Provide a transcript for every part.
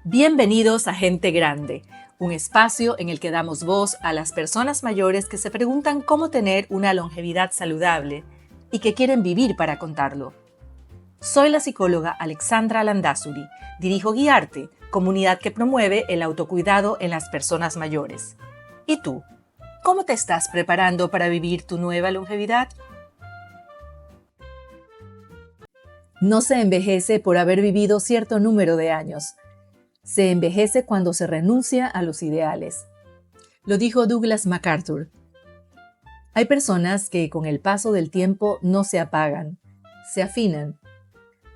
Bienvenidos a Gente Grande, un espacio en el que damos voz a las personas mayores que se preguntan cómo tener una longevidad saludable y que quieren vivir para contarlo. Soy la psicóloga Alexandra Landazuri, dirijo Guiarte, comunidad que promueve el autocuidado en las personas mayores. ¿Y tú? ¿Cómo te estás preparando para vivir tu nueva longevidad? No se envejece por haber vivido cierto número de años. Se envejece cuando se renuncia a los ideales. Lo dijo Douglas MacArthur. Hay personas que con el paso del tiempo no se apagan, se afinan.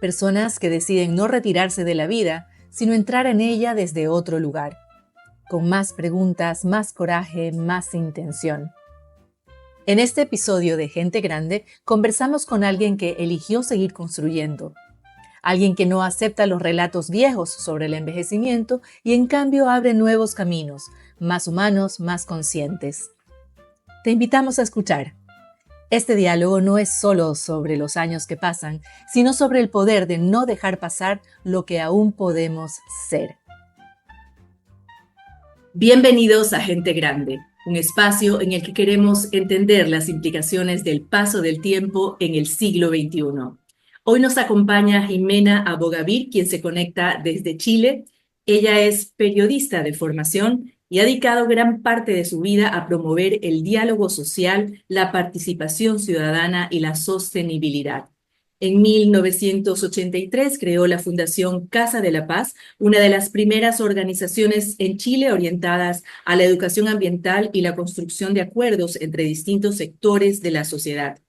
Personas que deciden no retirarse de la vida, sino entrar en ella desde otro lugar, con más preguntas, más coraje, más intención. En este episodio de Gente Grande, conversamos con alguien que eligió seguir construyendo. Alguien que no acepta los relatos viejos sobre el envejecimiento y en cambio abre nuevos caminos, más humanos, más conscientes. Te invitamos a escuchar. Este diálogo no es solo sobre los años que pasan, sino sobre el poder de no dejar pasar lo que aún podemos ser. Bienvenidos a Gente Grande, un espacio en el que queremos entender las implicaciones del paso del tiempo en el siglo XXI. Hoy nos acompaña Jimena Abogavir, quien se conecta desde Chile. Ella es periodista de formación y ha dedicado gran parte de su vida a promover el diálogo social, la participación ciudadana y la sostenibilidad. En 1983 creó la Fundación Casa de la Paz, una de las primeras organizaciones en Chile orientadas a la educación ambiental y la construcción de acuerdos entre distintos sectores de la sociedad.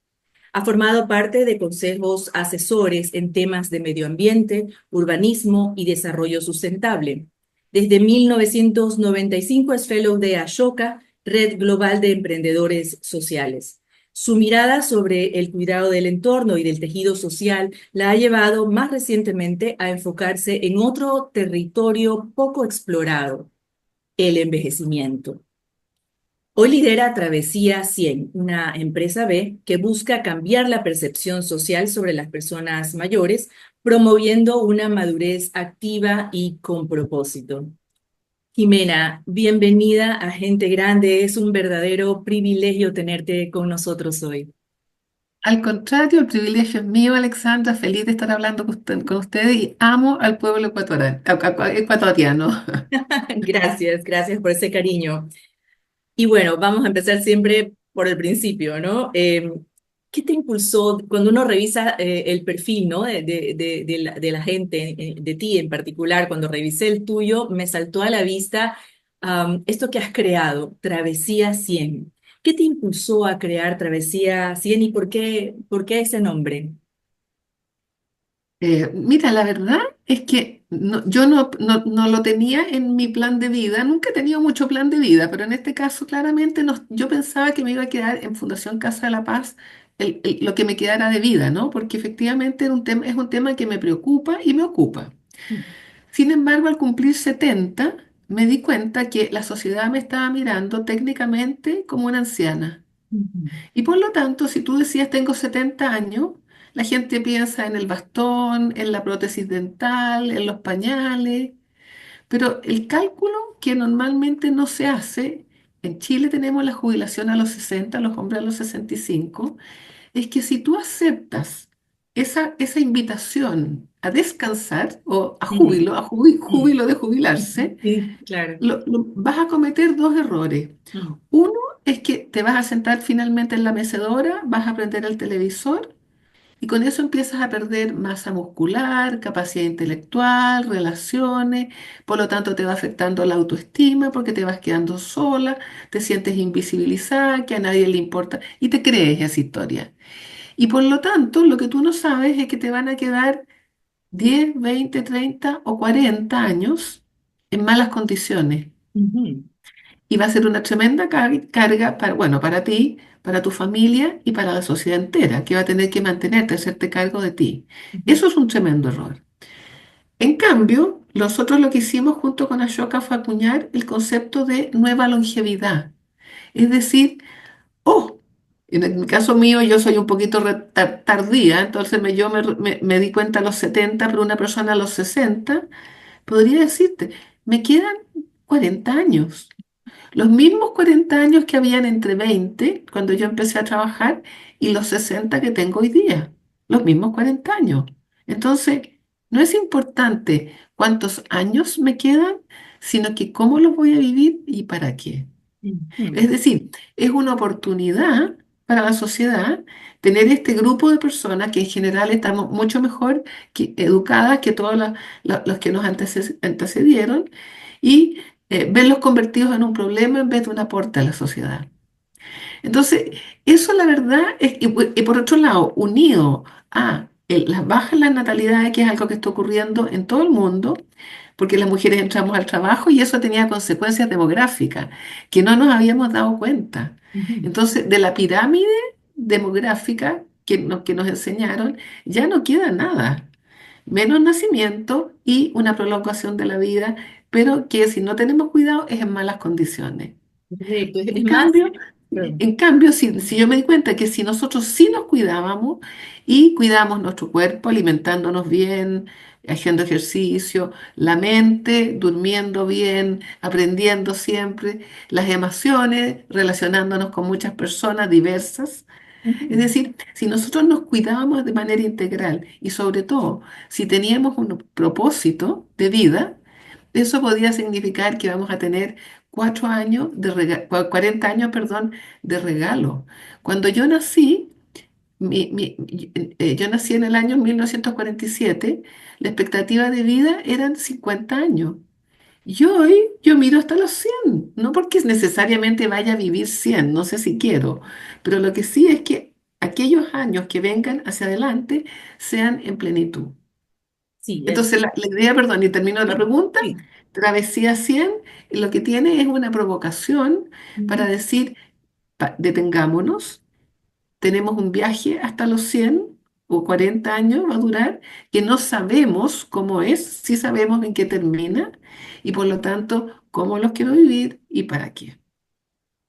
Ha formado parte de consejos asesores en temas de medio ambiente, urbanismo y desarrollo sustentable. Desde 1995 es fellow de Ashoka, Red Global de Emprendedores Sociales. Su mirada sobre el cuidado del entorno y del tejido social la ha llevado más recientemente a enfocarse en otro territorio poco explorado, el envejecimiento. Hoy lidera Travesía 100, una empresa B que busca cambiar la percepción social sobre las personas mayores, promoviendo una madurez activa y con propósito. Jimena, bienvenida a Gente Grande. Es un verdadero privilegio tenerte con nosotros hoy. Al contrario, el privilegio es mío, Alexandra, feliz de estar hablando con ustedes y amo al pueblo ecuatoriano. Gracias por ese cariño. Y bueno, vamos a empezar siempre por el principio, ¿no? ¿Qué te impulsó cuando uno revisa el perfil, ¿no? de la gente, de ti en particular? Cuando revisé el tuyo, me saltó a la vista esto que has creado, Travesía 100. ¿Qué te impulsó a crear Travesía 100 y por qué ese nombre? Mira, la verdad es que yo no lo tenía en mi plan de vida, nunca he tenido mucho plan de vida, pero en este caso claramente yo pensaba que me iba a quedar en Fundación Casa de la Paz lo que me quedara de vida, ¿no? Porque efectivamente es un tema que me preocupa y me ocupa. Sin embargo, al cumplir 70, me di cuenta que la sociedad me estaba mirando técnicamente como una anciana. Ujú. Y por lo tanto, si tú decías tengo 70 años, la gente piensa en el bastón, en la prótesis dental, en los pañales, pero el cálculo que normalmente no se hace, en Chile tenemos la jubilación a los 60, los hombres a los 65, es que si tú aceptas esa invitación a descansar o a Mm, júbilo, mm, júbilo de jubilarse, sí, claro. vas a cometer dos errores. Mm, Uno es que te vas a sentar finalmente en la mecedora, vas a prender el televisor y con eso empiezas a perder masa muscular, capacidad intelectual, relaciones, por lo tanto te va afectando la autoestima porque te vas quedando sola, te sientes invisibilizada, que a nadie le importa y te crees esa historia. Y por lo tanto, lo que tú no sabes es que te van a quedar 10, 20, 30 o 40 años en malas condiciones. ujú, Y va a ser una tremenda carga para, bueno, para ti, para tu familia y para la sociedad entera, que va a tener que mantenerte, hacerte cargo de ti. ujú, Eso es un tremendo error. En cambio, nosotros lo que hicimos junto con Ashoka fue acuñar el concepto de nueva longevidad. Es decir, oh, en el caso mío yo soy un poquito tardía, entonces yo me di cuenta a los 70, pero una persona a los 60 podría decirte, me quedan 40 años. Los mismos 40 años que habían entre 20 cuando yo empecé a trabajar, y los 60 que tengo hoy día. Los mismos 40 años. Entonces, no es importante cuántos años me quedan, sino que cómo los voy a vivir y para qué. Ujú. Es decir, es una oportunidad para la sociedad tener este grupo de personas que en general estamos mucho mejor educadas que todos los que nos antecedieron, y verlos convertidos en un problema en vez de un aporte a la sociedad. Entonces, eso la verdad es, y por otro lado, unido a las bajas en las natalidades, que es algo que está ocurriendo en todo el mundo, porque las mujeres entramos al trabajo y eso tenía consecuencias demográficas que no nos habíamos dado cuenta. Ujú. Entonces, de la pirámide demográfica que nos enseñaron, ya no queda nada, menos nacimiento y una prolongación de la vida, pero que si no tenemos cuidado es en malas condiciones. Correcto. Es En más, cambio, perdón. si yo me di cuenta que si nosotros sí nos cuidábamos y cuidamos nuestro cuerpo, alimentándonos bien, haciendo ejercicio, la mente, durmiendo bien, aprendiendo siempre, las emociones, relacionándonos con muchas personas diversas. Es Ujú. decir, si nosotros nos cuidábamos de manera integral y sobre todo si teníamos un propósito de vida, eso podría significar que vamos a tener 4 años 40 años, perdón, de regalo. Cuando yo nací, yo nací en el año 1947, la expectativa de vida eran 50 años. Y hoy yo miro hasta los 100, no porque necesariamente vaya a vivir 100, no sé si quiero, pero lo que sí es que aquellos años que vengan hacia adelante sean en plenitud. Sí, Entonces, la idea, perdón, y termino la sí, pregunta, sí. Travesía 100, lo que tiene es una provocación para Ujú. decir, detengámonos, tenemos un viaje hasta los 100 o 40 años, va a durar, que no sabemos cómo es, sí sabemos en qué termina, y por lo tanto, cómo los quiero vivir y para qué.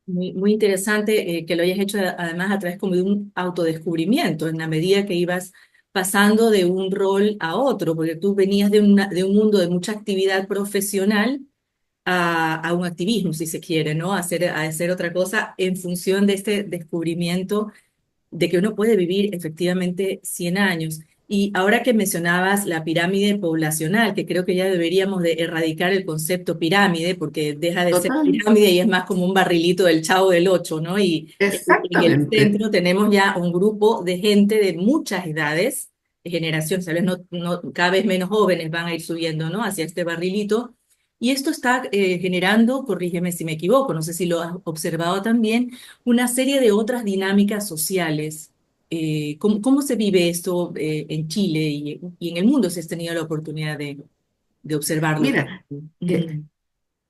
Muy, muy interesante que lo hayas hecho además a través como de un autodescubrimiento en la medida que ibas pasando de un rol a otro, porque tú venías de un mundo de mucha actividad profesional a un activismo, si se quiere, ¿no? A hacer otra cosa en función de este descubrimiento de que uno puede vivir efectivamente 100 años. Y ahora que mencionabas la pirámide poblacional, que creo que ya deberíamos de erradicar el concepto pirámide, porque deja de ser Total, pirámide y es más como un barrilito del Chavo del Ocho, ¿no? Y en el exactamente. centro tenemos ya un grupo de gente de muchas edades, de generaciones, tal vez cada vez menos jóvenes van a ir subiendo, ¿no? Hacia este barrilito. Y esto está generando, corrígeme si me equivoco, no sé si lo has observado también, una serie de otras dinámicas sociales. ¿Cómo se vive esto en Chile y en el mundo si has tenido la oportunidad de observarlo? Mira, eh, Ujú.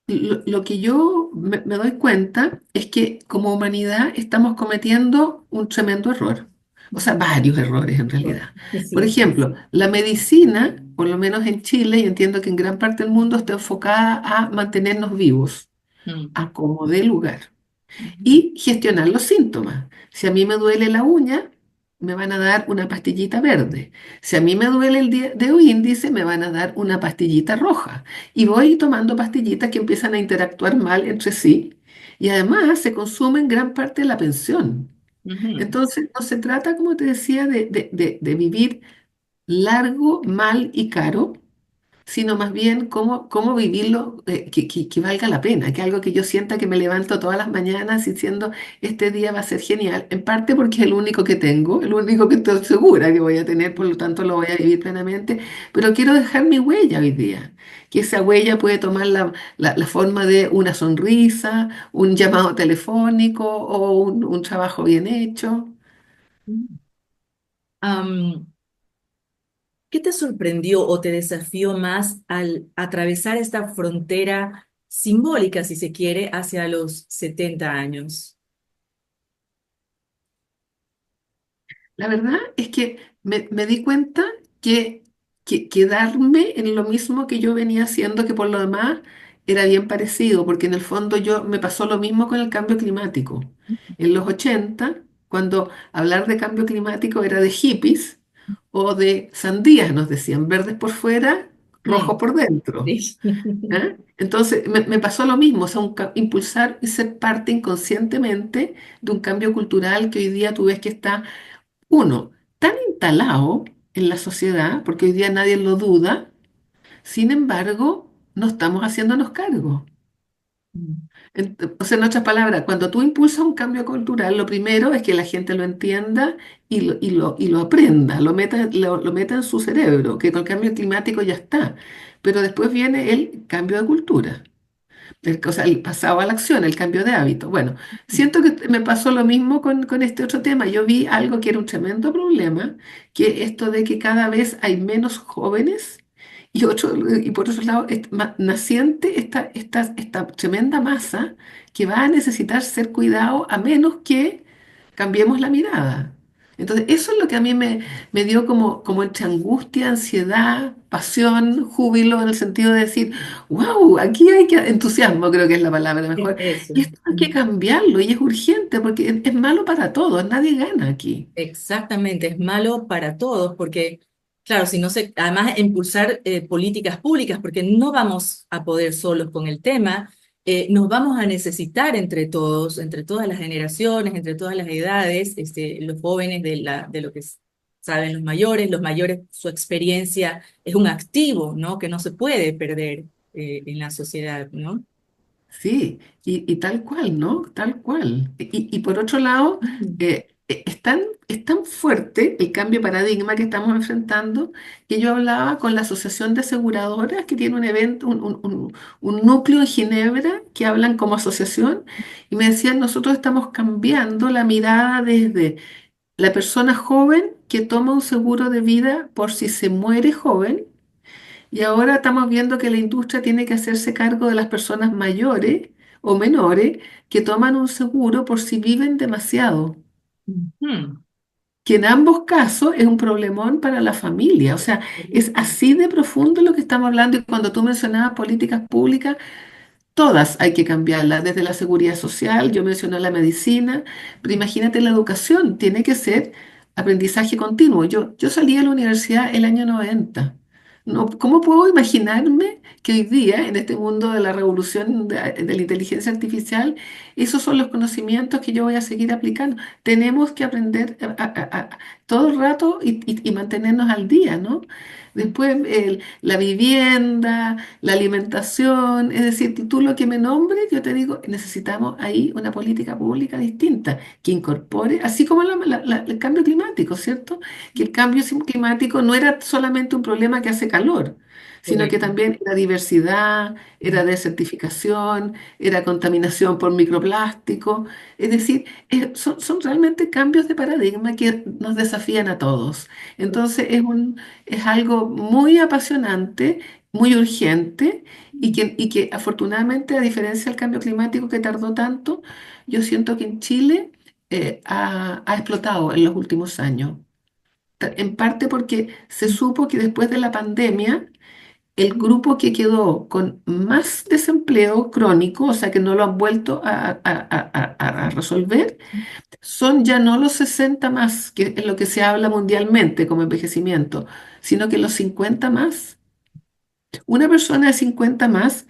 lo que yo me doy cuenta es que como humanidad estamos cometiendo un tremendo error, o sea, varios errores en realidad. Por Sí. ejemplo, la medicina, por lo menos en Chile, y entiendo que en gran parte del mundo, está enfocada a mantenernos vivos, Mm. a como dé lugar Ujú. y gestionar los síntomas. Si a mí me duele la uña, me van a dar una pastillita verde. Si a mí me duele el dedo índice, me van a dar una pastillita roja. Y voy tomando pastillitas que empiezan a interactuar mal entre sí. Y además se consumen gran parte de la pensión. Ujú. Entonces, no se trata, como te decía, de vivir largo, mal y caro, sino más bien cómo vivirlo, que valga la pena, que algo que yo sienta que me levanto todas las mañanas diciendo, este día va a ser genial, en parte porque es el único que tengo, el único que estoy segura que voy a tener, por lo tanto lo voy a vivir plenamente, pero quiero dejar mi huella hoy día, que esa huella puede tomar la forma de una sonrisa, un llamado telefónico o un trabajo bien hecho. Am, ¿Qué te sorprendió o te desafió más al atravesar esta frontera simbólica, si se quiere, hacia los 70 años? La verdad es que me di cuenta que quedarme en lo mismo que yo venía haciendo, que por lo demás era bien parecido, porque en el fondo yo me pasó lo mismo con el cambio climático. En los 80, cuando hablar de cambio climático era de hippies o de sandías, nos decían, verdes por fuera, rojos por dentro. Sí. ¿Ah? Entonces, me pasó lo mismo, o sea, impulsar y ser parte inconscientemente de un cambio cultural que hoy día tú ves que está, uno, tan instalado en la sociedad, porque hoy día nadie lo duda, sin embargo, no estamos haciéndonos cargo. O sea, en otras palabras, cuando tú impulsas un cambio cultural, lo primero es que la gente lo entienda y lo aprenda, lo meta en su cerebro, que con el cambio climático ya está. Pero después viene el cambio de cultura. O sea, el pasado a la acción, el cambio de hábito. Bueno, siento que me pasó lo mismo con este otro tema. Yo vi algo que era un tremendo problema, que esto de que cada vez hay menos jóvenes y por otro lado, naciente esta tremenda masa que va a necesitar ser cuidado a menos que cambiemos la mirada. Entonces, eso es lo que a mí me dio como entre angustia, ansiedad, pasión, júbilo, en el sentido de decir, wow, aquí hay que, entusiasmo creo que es la palabra mejor, y Eso. esto hay que cambiarlo y es urgente porque es malo para todos, nadie gana aquí. Exactamente, es malo para todos porque, claro, si no se, además impulsar políticas públicas, porque no vamos a poder solos con el tema, nos vamos a necesitar entre todos, entre todas las generaciones, entre todas las edades, los jóvenes de lo que saben los mayores, su experiencia es un activo, ¿no? Que no se puede perder en la sociedad, ¿no? Sí, y tal cual, ¿no? Tal cual. Y por otro lado, Ujú. es tan fuerte el cambio de paradigma que estamos enfrentando que yo hablaba con la Asociación de Aseguradoras que tiene un evento, un núcleo en Ginebra que hablan como asociación y me decían, nosotros estamos cambiando la mirada desde la persona joven que toma un seguro de vida por si se muere joven y ahora estamos viendo que la industria tiene que hacerse cargo de las personas mayores o menores que toman un seguro por si viven demasiado, Ujú. que en ambos casos es un problemón para la familia. O sea, es así de profundo lo que estamos hablando y cuando tú mencionabas políticas públicas, todas hay que cambiarlas, desde la seguridad social, yo mencioné la medicina, pero imagínate la educación, tiene que ser aprendizaje continuo. Yo salí de la universidad el año 90. No, ¿cómo puedo imaginarme que hoy día, en este mundo de la revolución de la inteligencia artificial, esos son los conocimientos que yo voy a seguir aplicando? Tenemos que aprender todo el rato y mantenernos al día, ¿no? Después, la vivienda, la alimentación, es decir, tú lo que me nombres, yo te digo, necesitamos ahí una política pública distinta que incorpore, así como el cambio climático, ¿cierto? Que el cambio climático no era solamente un problema que hace calor, sino que Correcto. también era diversidad, era desertificación, era contaminación por microplástico, es decir, son realmente cambios de paradigma que nos desafían a todos. Entonces es algo muy apasionante, muy urgente y que afortunadamente, a diferencia del cambio climático que tardó tanto, yo siento que en Chile ha explotado en los últimos años. En parte porque se supo que después de la pandemia, el grupo que quedó con más desempleo crónico, o sea que no lo han vuelto a resolver, son ya no los 60 más, que es lo que se habla mundialmente como envejecimiento, sino que los 50 más. Una persona de 50 más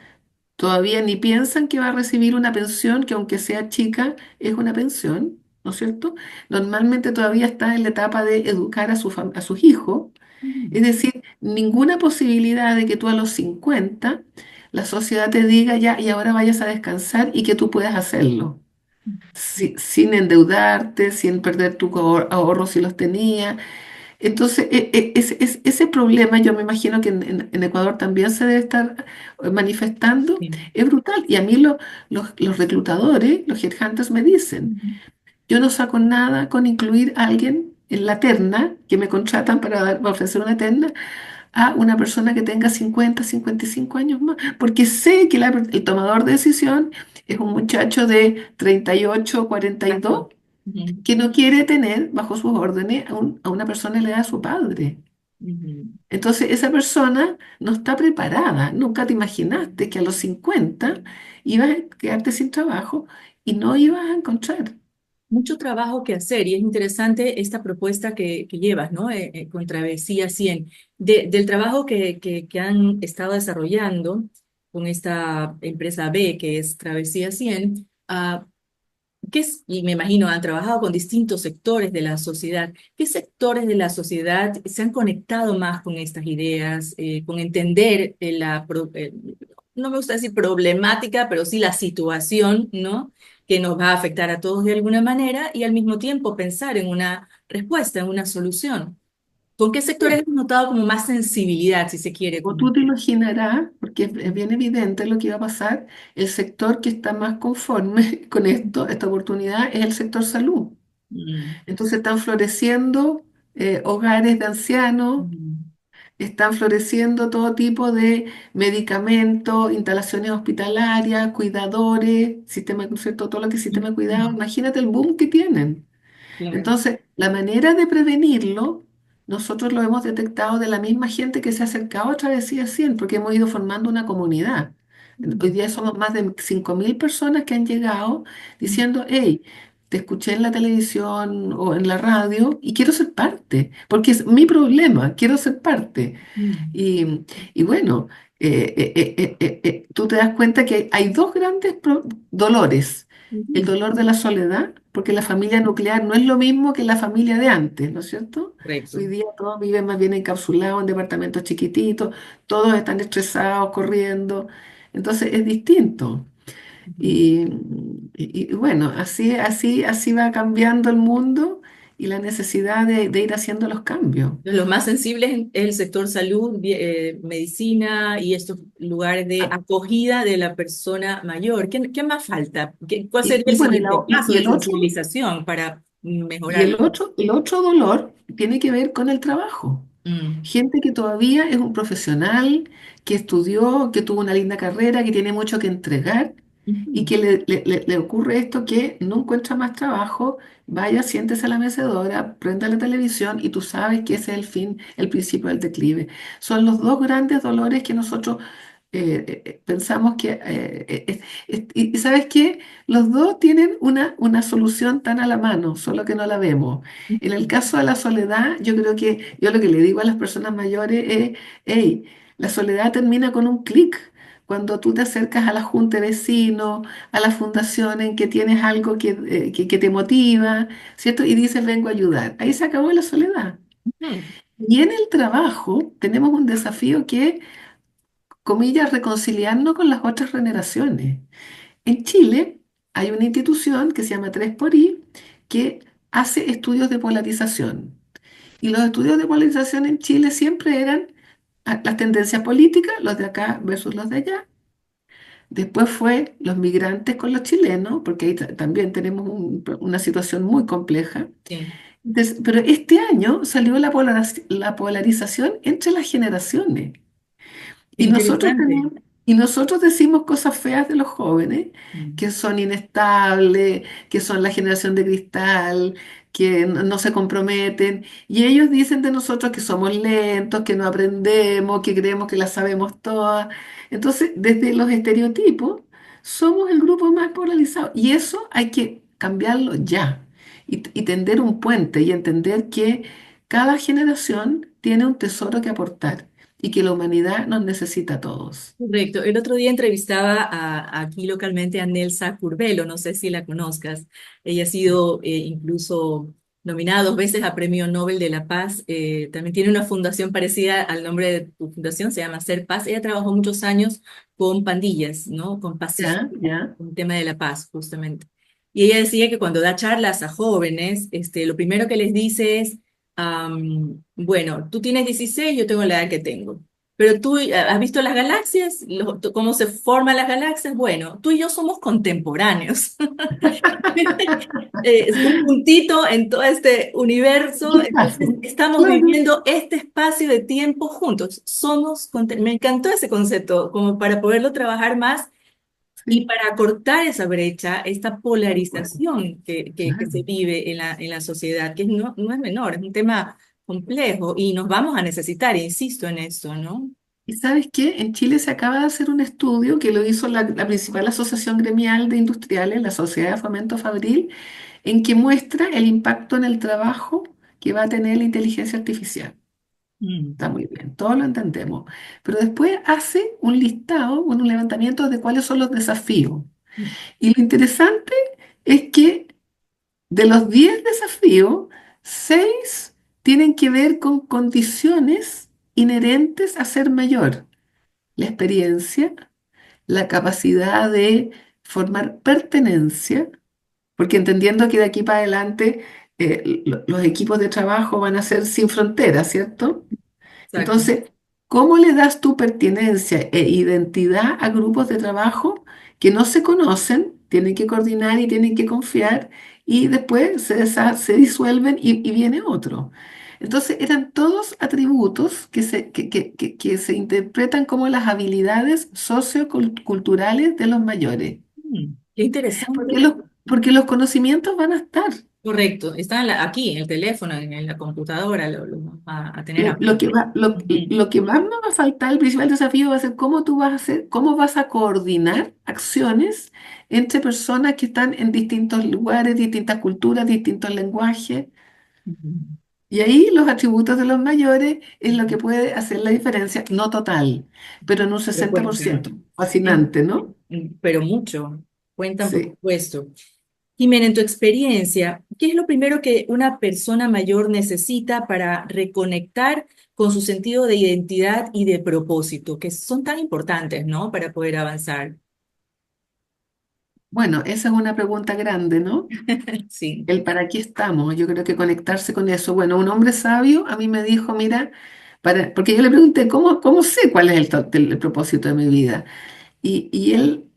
todavía ni piensan que va a recibir una pensión, que aunque sea chica, es una pensión, ¿no es cierto? Normalmente todavía está en la etapa de educar a sus hijos. Es decir, ninguna posibilidad de que tú a los 50 la sociedad te diga ya y ahora vayas a descansar y que tú puedas hacerlo sin endeudarte, sin perder tu ahorros si los tenías. Entonces, ese problema yo me imagino que en Ecuador también se debe estar manifestando, Sí. es brutal. Y a mí los reclutadores, los headhunters me dicen, yo no saco nada con incluir a alguien en la terna, que me contratan para ofrecer una terna, a una persona que tenga 55 años más, porque sé que el tomador de decisión es un muchacho de 38, Exacto. 42 Ujú. que no quiere tener bajo sus órdenes a una persona de la edad de su padre. Ujú. Entonces, esa persona no está preparada. Nunca te imaginaste que a los 50 ibas a quedarte sin trabajo y no ibas a encontrar. Mucho trabajo que hacer y es interesante esta propuesta que llevas, ¿no? Con Travesía 100. Del trabajo que han estado desarrollando con esta empresa B, que es Travesía 100, y me imagino han trabajado con distintos sectores de la sociedad. ¿Qué sectores de la sociedad se han conectado más con estas ideas, con entender no me gusta decir problemática, pero sí la situación, ¿no? Que nos va a afectar a todos de alguna manera y al mismo tiempo pensar en una respuesta, en una solución? ¿Con qué sectores has notado como más sensibilidad, si se quiere? Como tú te imaginarás, porque es bien evidente lo que va a pasar, el sector que está más conforme con esto, esta oportunidad, es el sector salud. Mm, Entonces están floreciendo hogares de ancianos, mm, están floreciendo todo tipo de medicamentos, instalaciones hospitalarias, cuidadores, sistema, ¿cierto? Todo lo que es sistema de cuidado. mm, Imagínate el boom que tienen. claro. Entonces, la manera de prevenirlo, nosotros lo hemos detectado de la misma gente que se ha acercado a Travesía 100, porque hemos ido formando una comunidad. Hoy Mm, día somos más de 5.000 personas que han llegado mm, diciendo, hey, te escuché en la televisión o en la radio y quiero ser parte, porque es mi problema, quiero ser parte. mm, Y, y bueno, tú te das cuenta que hay dos grandes dolores. El mm. dolor de la soledad, porque la familia nuclear no es lo mismo que la familia de antes, ¿no es cierto? Correcto. Hoy día todos viven más bien encapsulados en departamentos chiquititos, todos están estresados, corriendo, entonces es distinto. Ujú. Y, y bueno, así va cambiando el mundo y la necesidad de ir haciendo los cambios. Los más sensibles es el sector salud, medicina y estos lugares de Ah, acogida de la persona mayor. ¿Qué más falta? ¿Cuál sería el y bueno, siguiente paso y de el otro, sensibilización para y mejorar? el otro dolor tiene que ver con el trabajo. Mm, Gente que todavía es un profesional, que estudió, que tuvo una linda carrera, que tiene mucho que entregar y ujú, que le ocurre esto que no encuentra más trabajo, vaya, siéntese a la mecedora, prenda la televisión y tú sabes que ese es el fin, el principio del declive. Son los dos grandes dolores que nosotros pensamos que... y ¿sabes qué? Los dos tienen una solución tan a la mano, solo que no la vemos. En el caso de la soledad, yo creo que yo lo que le digo a las personas mayores es, hey, la soledad termina con un clic. Cuando tú te acercas a la junta de vecinos, a la fundación en que tienes algo que te motiva, ¿cierto? Y dices, vengo a ayudar. Ahí se acabó la soledad. ujú. Y en el trabajo tenemos un desafío que es, comillas, reconciliarnos con las otras generaciones. En Chile hay una institución que se llama 3xI que hace estudios de polarización. Y los estudios de polarización en Chile siempre eran las tendencias políticas, los de acá versus los de allá. Después fue los migrantes con los chilenos, porque ahí también tenemos una situación muy compleja. Sí, Pero este año salió la polarización entre las generaciones. qué Y nosotros interesante. tenemos, y nosotros decimos cosas feas de los jóvenes, Mm, que son inestables, que son la generación de cristal, que no se comprometen, y ellos dicen de nosotros que somos lentos, que no aprendemos, que creemos que las sabemos todas. Entonces, desde los estereotipos, somos el grupo más polarizado, y eso hay que cambiarlo ya, y tender un puente, y entender que cada generación tiene un tesoro que aportar y que la humanidad nos necesita a todos. correcto. El otro día entrevistaba aquí localmente a Nelsa Curbelo, no sé si la conozcas. Ella ha sido incluso nominada 2 veces a Premio Nobel de la Paz. También tiene una fundación parecida al nombre de tu fundación, se llama Ser Paz. Ella trabajó muchos años con pandillas, ¿no? Con Ya, ya. con el tema de la paz, justamente. Y ella decía que cuando da charlas a jóvenes, lo primero que les dice es, bueno, tú tienes 16, yo tengo la edad que tengo. Pero tú has visto las galaxias, cómo se forman las galaxias. Bueno, tú y yo somos contemporáneos. Es un puntito en todo este universo, entonces Exacto. estamos Claro. viviendo este espacio de tiempo juntos. Me encantó ese concepto, como para poderlo trabajar más y Sí, para cortar esa brecha, esta de acuerdo. polarización que Claro. se vive en la sociedad, que no es menor, es un tema complejo y nos vamos a necesitar, insisto en esto, ¿no? ¿Y sabes qué? En Chile se acaba de hacer un estudio que lo hizo la principal asociación gremial de industriales, la Sociedad de Fomento Fabril, en que muestra el impacto en el trabajo que va a tener la inteligencia artificial. Mm, Está muy bien, todos lo entendemos. Pero después hace un listado, bueno, un levantamiento de cuáles son los desafíos. mm, Y lo interesante es que de los 10 desafíos, 6 tienen que ver con condiciones inherentes a ser mayor. La experiencia, la capacidad de formar pertenencia, porque entendiendo que de aquí para adelante los equipos de trabajo van a ser sin fronteras, ¿cierto? exacto. Entonces, ¿cómo le das tu pertinencia e identidad a grupos de trabajo que no se conocen, tienen que coordinar y tienen que confiar y después se disuelven y viene otro? Entonces, eran todos atributos que se interpretan como las habilidades socioculturales de los mayores, Qué interesante. porque porque los conocimientos van a estar. Correcto, está aquí, en el teléfono, en la computadora, lo vamos a tener a Lo mano. que va, Ujú, lo que más me va a faltar, el principal desafío va a ser cómo tú vas a hacer, cómo vas a coordinar acciones entre personas que están en distintos lugares, distintas culturas, distintos lenguajes. ujú. Y ahí los atributos de los mayores es lo que puede hacer la diferencia, no total, pero en un Pero sesenta por cuenta, ciento ¿sí? Fascinante, ¿no? Pero mucho, cuentan por Sí. supuesto. Jimena, en tu experiencia, ¿qué es lo primero que una persona mayor necesita para reconectar con su sentido de identidad y de propósito, que son tan importantes, ¿no? Para poder avanzar. Bueno, esa es una pregunta grande, ¿no? Sí. El para qué estamos, yo creo que conectarse con eso. Bueno, un hombre sabio a mí me dijo, mira, porque yo le pregunté, ¿cómo sé cuál es el propósito de mi vida?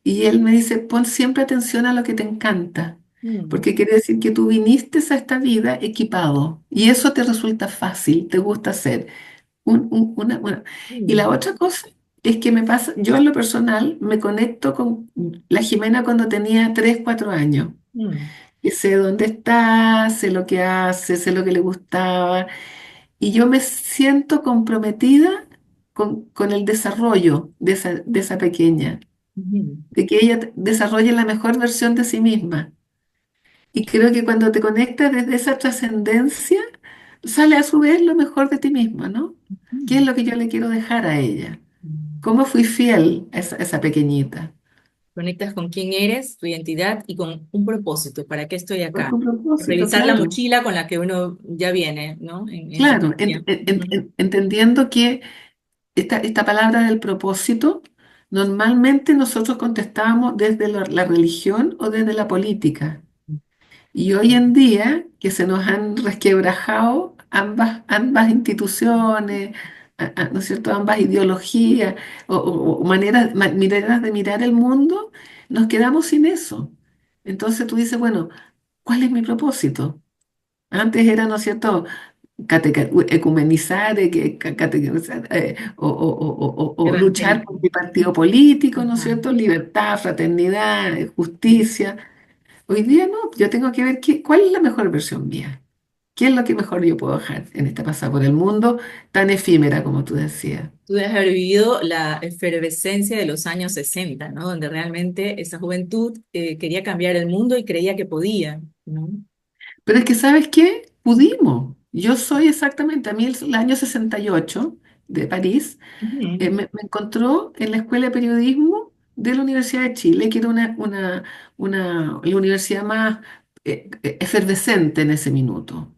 Y él me dice, pon siempre atención a lo que te encanta, Mm, porque quiere decir que tú viniste a esta vida equipado y eso te resulta fácil, te gusta hacer. Y la mm, otra cosa es que me pasa, yo en lo personal me conecto con la Jimena cuando tenía 3 4 años mm, que sé dónde está, sé lo que hace, sé lo que le gustaba, y yo me siento comprometida con el desarrollo de esa pequeña, mm, de que ella desarrolle la mejor versión de sí misma. Y creo que cuando te conectas desde esa trascendencia, sale a su vez lo mejor de ti misma, ¿no? ¿Qué es mm, lo que yo le quiero dejar a ella? mm. ¿Cómo fui fiel a esa pequeñita? Conectas con quién eres, tu identidad y con un propósito. ¿Para qué estoy acá? Con propósito, Revisar la claro. mochila con la que uno ya viene, ¿no? En su Claro, familia. Ujú, entendiendo que esta palabra del propósito, normalmente nosotros contestábamos desde la religión o desde la política. Y hoy en día, que se nos han resquebrajado ambas instituciones, ¿no es cierto? Ambas ideologías o maneras de mirar el mundo, nos quedamos sin eso. Entonces tú dices, bueno, ¿cuál es mi propósito? Antes era, ¿no es cierto? Ecumenizar, catequizar, o luchar por Realmente. mi partido político, ¿no es Ajá. cierto? Libertad, fraternidad, justicia. Hoy día no, yo tengo que ver cuál es la mejor versión mía. ¿Qué es lo que mejor yo puedo dejar en esta pasada por el mundo tan efímera como tú decías? Tú debes haber vivido la efervescencia de los años 60, ¿no? Donde realmente esa juventud quería cambiar el mundo y creía que podía, ¿no? Pero es que, ¿sabes qué? Pudimos. Yo soy exactamente, a mí el año 68 de París. Ujú, Me encontró en la Escuela de Periodismo de la Universidad de Chile, que era la universidad más efervescente en ese minuto.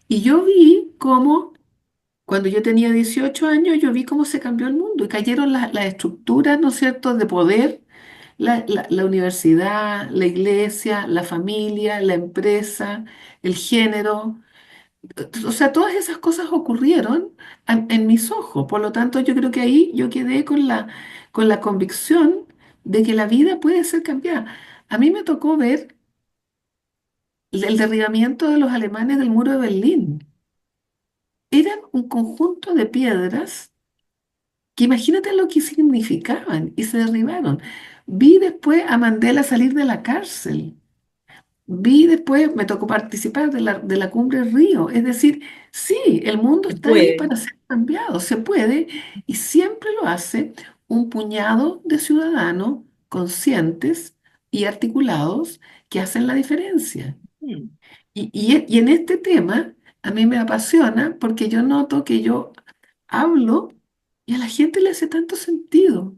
Y yo vi cómo, cuando yo tenía 18 años, yo vi cómo se cambió el mundo y cayeron las estructuras, ¿no es cierto?, de poder, la universidad, la iglesia, la familia, la empresa, el género. O sea, todas esas cosas ocurrieron en mis ojos. Por lo tanto, yo creo que ahí yo quedé con la convicción de que la vida puede ser cambiada. A mí me tocó ver el derribamiento de los alemanes del muro de Berlín. Eran un conjunto de piedras que imagínate lo que significaban y se derribaron. Vi después a Mandela salir de la cárcel. Vi después, me tocó participar de la cumbre Río. Es decir, sí, el mundo se está ahí puede. para ser cambiado, se puede, y siempre lo hace un puñado de ciudadanos conscientes y articulados que hacen la diferencia. Mm, Y en este tema a mí me apasiona porque yo noto que yo hablo y a la gente le hace tanto sentido,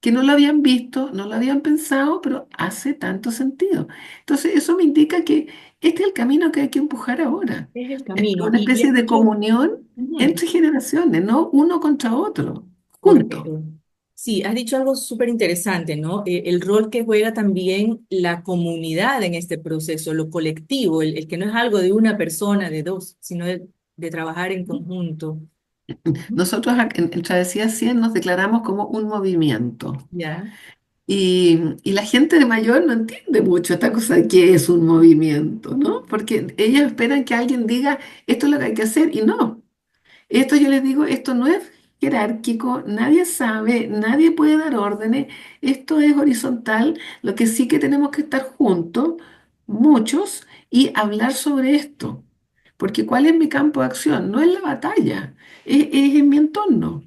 que no lo habían visto, no lo habían pensado, pero hace tanto sentido. Entonces eso me indica que este es el camino que hay que empujar ahora. es el Es camino. una Y especie de escucho, comunión ujú, entre generaciones, no uno contra otro, juntos. correcto. Sí, has dicho algo súper interesante, ¿no? El rol que juega también la comunidad en este proceso, lo colectivo, el que no es algo de una persona, de dos, sino de trabajar en conjunto. Ujú. Nosotros en Travesía 100 nos declaramos como un movimiento. Ya. Y la gente de mayor no entiende mucho esta cosa de qué es un movimiento, ¿no? Porque ellos esperan que alguien diga, esto es lo que hay que hacer, y no. Esto yo les digo, esto no es jerárquico, nadie sabe, nadie puede dar órdenes, esto es horizontal, lo que sí que tenemos que estar juntos, muchos, y hablar sobre esto. Porque ¿cuál es mi campo de acción? No es la batalla, es en mi entorno.